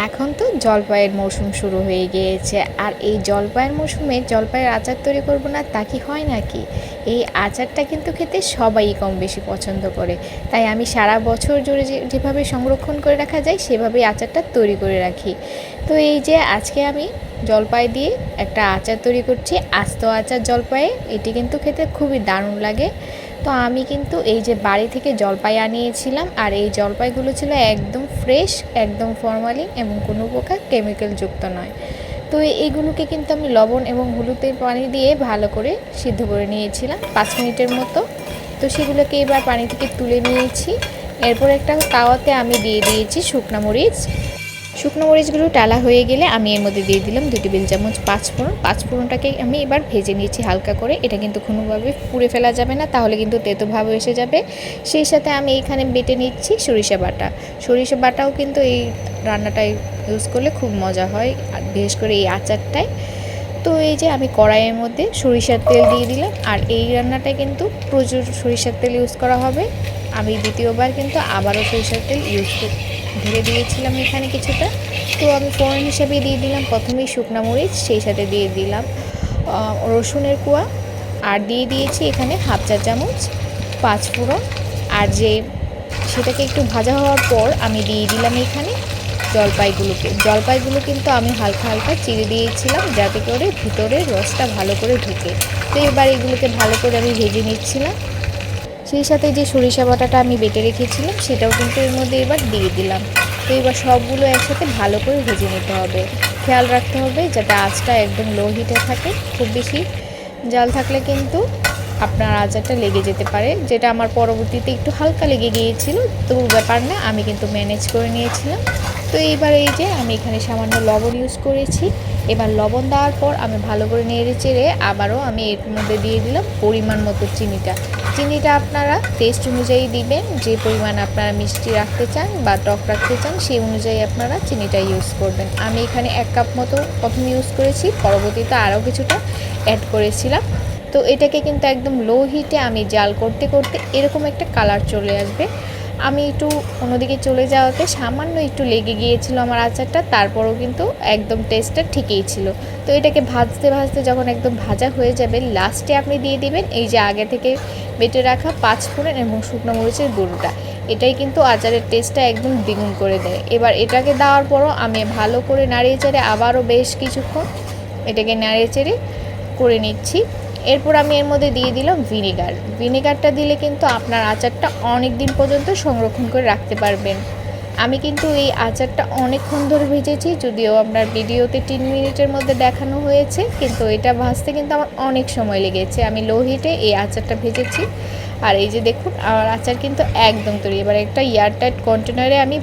এখন তো জলপাইয়ের মৌসুম শুরু হয়ে গিয়েছে, আর এই জলপাইয়ের মৌসুমে জলপাইয়ের আচার তৈরি করব না তা কি হয় নাকি? এই আচারটা কিন্তু খেতে সবাই কম বেশি পছন্দ করে। তাই আমি সারা বছর জুড়ে যেভাবে সংরক্ষণ করে রাখা যায় সেভাবেই আচারটা তৈরি করে রাখি। তো এই যে আজকে আমি জলপাই দিয়ে একটা আচার তৈরি করছি, আস্ত আচার জলপাইয়ে। এটি কিন্তু খেতে খুবই দারুণ লাগে। তো আমি কিন্তু এই যে বাড়ি থেকে জলপাই আনিয়েছিলাম, আর এই জলপাইগুলো ছিল একদম ফ্রেশ, একদম ফরমালিন এবং কোনো প্রকার কেমিক্যাল যুক্ত নয়। তো এইগুলোকে কিন্তু আমি লবণ এবং হলুদের পানি দিয়ে ভালো করে সিদ্ধ করে নিয়েছিলাম 5 মিনিটের মতো। তো সেগুলোকে এবার পানি থেকে তুলে নিয়েছি। এরপর একটা তাওয়াতে আমি দিয়ে দিয়েছি শুকনো মরিচ। শুকনো মরিচগুলো টালা হয়ে গেলে আমি এর মধ্যে দিয়ে দিলাম 2 টেবিল চামচ পাঁচফোড়ন। পাঁচফোড়নটাকে আমি এবার ভেজে নিয়েছি হালকা করে। এটা কিন্তু কোনোভাবে পুড়ে ফেলা যাবে না, তাহলে কিন্তু তেতো ভাব এসে যাবে। সেই সাথে আমি এখানে বেটে নিচ্ছি সরিষা বাটা। সরিষা বাটাও কিন্তু এই রান্নাটায় ইউজ করলে খুব মজা হয়, বিশেষ করে এই আচারটায়। তো এই যে আমি কড়াইয়ের মধ্যে সরিষার তেল দিয়ে দিলাম, আর এই রান্নাটায় কিন্তু প্রচুর সরিষার তেল ইউজ করা হবে। আমি দ্বিতীয়বার কিন্তু আবারও সরিষার তেল ঢেলে দিয়েছিলাম এখানে কিছুটা। তো আমি ফোড়ন হিসেবে দিয়ে দিলাম প্রথমেই শুকনো মরিচ, সেই সাথে দিয়ে দিলাম রসুনের কোয়া, আর দিয়ে দিয়েছি এখানে হাফ চা চামচ পাঁচফোড়ন। আর সেটাকে একটু ভাজা হওয়ার পর আমি দিয়ে দিলাম এখানে জলপাইগুলো কিন্তু আমি হালকা হালকা চিড়ে দিয়েছিলাম, যাতে করে ভিতরে রসটা ভালো করে ঢুকে। তো এবার এগুলোকে ভালো করে আমি ভেজে নিচ্ছিলাম। সেই সাথে যে সরিষা বাটাটা আমি বেটে রেখেছিলাম সেটাও কিন্তু এর মধ্যে এবার দিয়ে দিলাম। তো এবার সবগুলো একসাথে ভালো করে ভেজে নিতে হবে। খেয়াল রাখতে হবে যাতে আঁচটা একদম লো হিটে থাকে। খুব বেশি জাল থাকলে কিন্তু আপনার আচারটা লেগে যেতে পারে, যেটা আমার পরবর্তীতে একটু হালকা লেগে গিয়েছিল। তো ব্যাপার না, আমি কিন্তু ম্যানেজ করে নিয়েছিলাম। তো এইবার এই যে আমি এখানে সামান্য লবণ ইউজ করেছি। এবার লবণ দেওয়ার পর আমি ভালো করে নেড়ে চেড়ে আবারও আমি এর মধ্যে দিয়ে দিলাম পরিমাণ মতো চিনিটা আপনারা টেস্ট অনুযায়ী দিবেন। যে পরিমাণ আপনারা মিষ্টি রাখতে চান বা টক রাখতে চান সেই অনুযায়ী আপনারা চিনিটা ইউজ করবেন। আমি এখানে 1 কাপ মতো প্রথম ইউজ করেছি, পরবর্তীতে আরও কিছুটা অ্যাড করেছিলাম। তো এটাকে কিন্তু একদম লো হিটে আমি জাল করতে করতে এরকম একটা কালার চলে আসবে। আমি একটু অন্যদিকে চলে যাওয়াতে সামান্য একটু লেগে গিয়েছিল আমার আচারটা, তারপরও কিন্তু একদম টেস্টটা ঠিকই ছিল। তো এটাকে ভাজতে ভাজতে যখন একদম ভাজা হয়ে যাবে, লাস্টে আপনি দিয়ে দিবেন এই যে আগে থেকে বেটে রাখা পাঁচফোড়ন এবং শুকনো মরিচের গুঁড়োটা। এটাই কিন্তু আচারের টেস্টটা একদম দ্বিগুণ করে দেয়। এবার এটাকে দেওয়ার পরও আমি ভালো করে নাড়িয়ে চেড়ে আবারও বেশ কিছুক্ষণ এটাকে নাড়িয়ে চেড়ে করে নিচ্ছি। এরপর আমি এর মধ্যে দিয়ে দিলাম ভিনেগারটা দিলে কিন্তু আপনার আচারটা অনেক দিন পর্যন্ত সংরক্ষণ করে রাখতে পারবেন। আমি কিন্তু এই আচারটা অনেকক্ষণ ধরে ভেজেছি, যদিও আপনার ভিডিওতে 3 মিনিটের মধ্যে দেখানো হয়েছে, কিন্তু এটা ভাজতে কিন্তু আমার অনেক সময় লেগেছে। আমি লো হিটে এই আচারটা ভেজেছি। আর এই যে দেখুন আমার আচার কিন্তু একদম তৈরি। এবার একটা এয়ারটাইট কন্টেনারে আমি